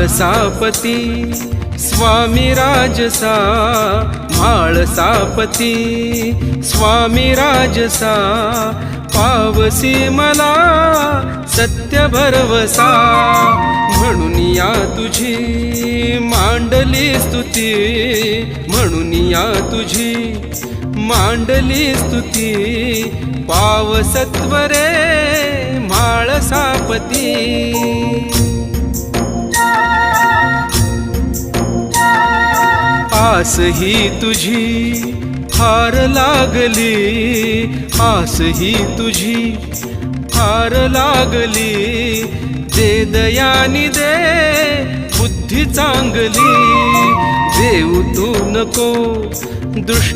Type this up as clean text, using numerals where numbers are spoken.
म्हाळसापती स्वामी राजसा, म्हाळसापती स्वामी राजसा, पावसी मला सत्य भरवसा। म्हणून या तुझी मांडली स्तुती, म्हणून या तुझी मांडली स्तुती, पावसत्वरे म्हाळसापती। आस ही तुझी फार लागली, आस ही तुझी फार लागली, दे दयानी दे बुद्धी चांगली, देऊ तू नको दृष्टी